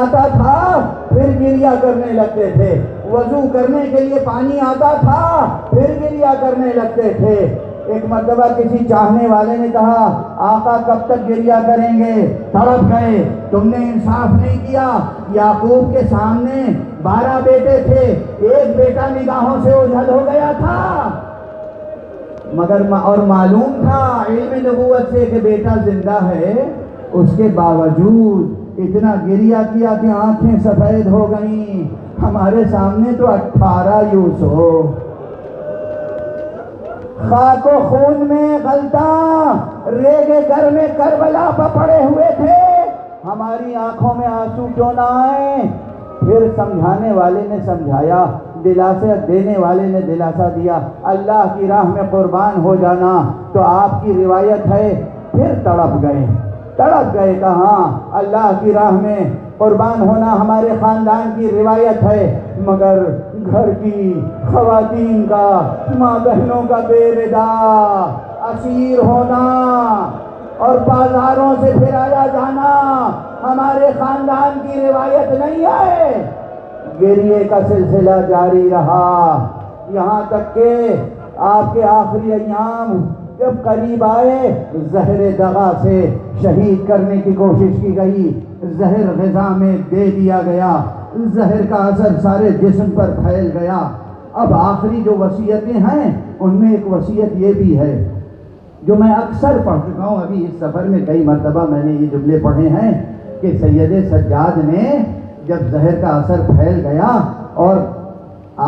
آتا تھا پھر گریا کرنے لگتے تھے، وضو کرنے کے لیے پانی آتا تھا پھر گریا کرنے لگتے تھے۔ ایک مرتبہ کسی چاہنے والے نے کہا آقا کب تک گریا کریں گے؟ تڑپ گئے، تم نے انصاف نہیں کیا۔ یعقوب کے سامنے 12 بیٹے تھے، ایک بیٹا نگاہوں سے اوجھل ہو گیا تھا، مگر اور معلوم تھا علم نبوت سے کہ بیٹا زندہ ہے، اس کے باوجود اتنا گریا کیا کہ آنکھیں سفید ہو گئیں۔ ہمارے سامنے تو 18 یوسف، خاک و خون میں غلطاں ریگے گر میں کربلا پر پڑے ہوئے تھے، ہماری آنکھوں میں آنسو کیوں نہ آئے؟ پھر سمجھانے والے نے سمجھایا، دلاسا دینے والے نے دلاسا دیا، اللہ کی راہ میں قربان ہو جانا تو آپ کی روایت ہے۔ پھر تڑپ گئے کہ ہاں اللہ کی راہ میں قربان ہونا ہمارے خاندان کی روایت ہے، مگر گھر کی خواتین کا، ماں بہنوں کا بے ردا اسیر ہونا اور بازاروں سے پھرایا جانا ہمارے خاندان کی روایت نہیں ہے۔ گریے کا سلسلہ جاری رہا یہاں تک کہ آپ کے آخری ایام جب قریب آئے، زہر دغا سے شہید کرنے کی کوشش کی گئی، زہر غذا میں دے دیا گیا، زہر کا اثر سارے جسم پر پھیل گیا۔ اب آخری جو وصیتیں ہیں ان میں ایک وصیت یہ بھی ہے جو میں اکثر پڑھ چکا ہوں، ابھی اس سفر میں کئی مرتبہ میں نے یہ جملے پڑھے ہیں کہ سید سجاد نے جب زہر کا اثر پھیل گیا اور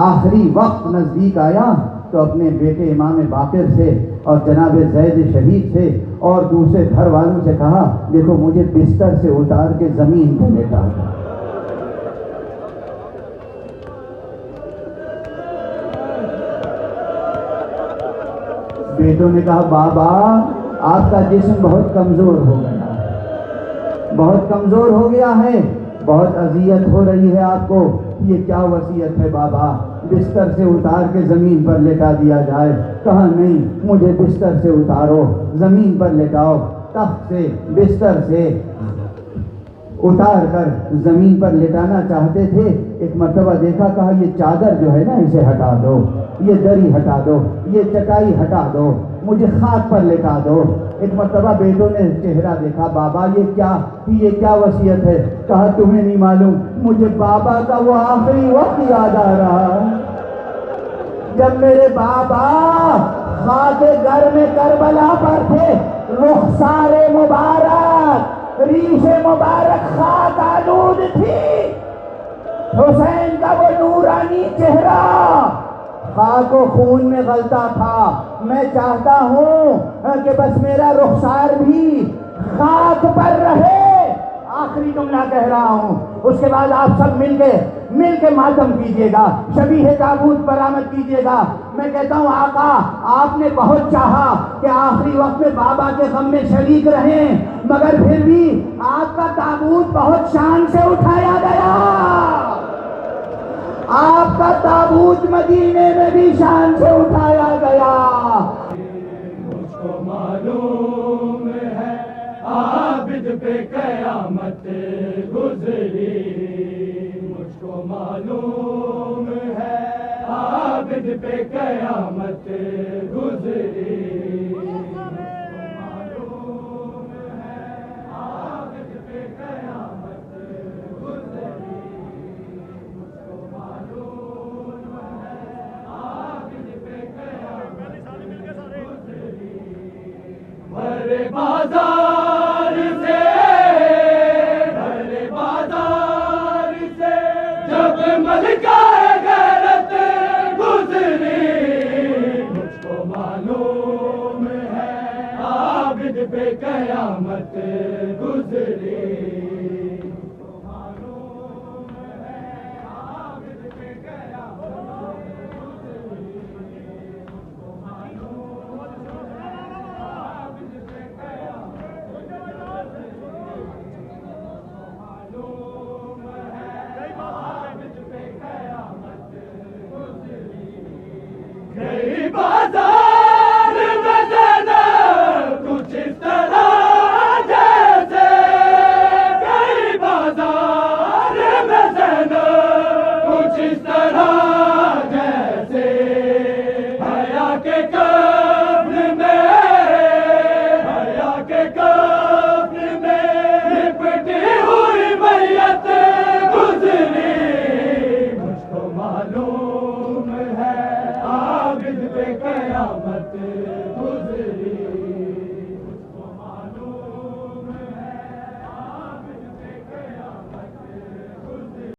آخری وقت نزدیک آیا تو اپنے بیٹے امام باقر سے اور جناب زید شہید سے اور دوسرے گھر والوں سے کہا دیکھو مجھے بستر سے اتار کے زمین پہ لیٹا دو۔ بیٹوں نے کہا بابا آپ کا جسم بہت کمزور ہو گیا ہے، بہت کمزور ہو گیا ہے، بہت اذیت ہو رہی ہے آپ کو، یہ کیا وصیت ہے بابا؟ بستر سے اتار کے زمین پر لٹا دیا جائے؟ کہا نہیں، مجھے بستر سے اتارو، زمین پر لٹاؤ۔ تخت سے بستر سے اتار کر زمین پر لٹانا چاہتے تھے، ایک مرتبہ دیکھا، کہا یہ چادر جو ہے نا اسے ہٹا دو، یہ دری ہٹا دو، یہ چٹائی ہٹا دو، مجھے خاک پر لٹا دو۔ ایک مرتبہ بیٹوں نے چہرہ دیکھا، بابا یہ کیا وصیت ہے؟ کہا تمہیں نہیں معلوم، مجھے بابا کا وہ آخری وقت یاد آ رہا جب میرے بابا خاک گر میں کربلا پر تھے، رخسار مبارک، ریش مبارک خاک آلود تھی، حسین کا وہ نورانی چہرہ خاک و خون میں غلطا تھا۔ میں چاہتا ہوں کہ بس میرا رخسار بھی خاک پر رہے۔ آخری جملہ کہہ رہا ہوں، اس کے بعد آپ سب مل کے ماتم کیجئے گا، شبیہ تابوت برآمد کیجئے گا۔ میں کہتا ہوں آقا آپ نے بہت چاہا کہ آخری وقت میں بابا کے غم میں شریک رہیں، مگر پھر بھی آپ کا تابوت بہت شان سے اٹھایا گیا، آپ کا تابوت مدینے میں بھی شان سے اٹھایا گیا۔ مجھ کو معلوم ہے عابد پہ قیامت گزری، مجھ کو معلوم ہے عابد پہ قیامت گزری، بازار سے جب ملکہ غیرت گزری، مجھ کو معلوم ہے عابد پہ قیامت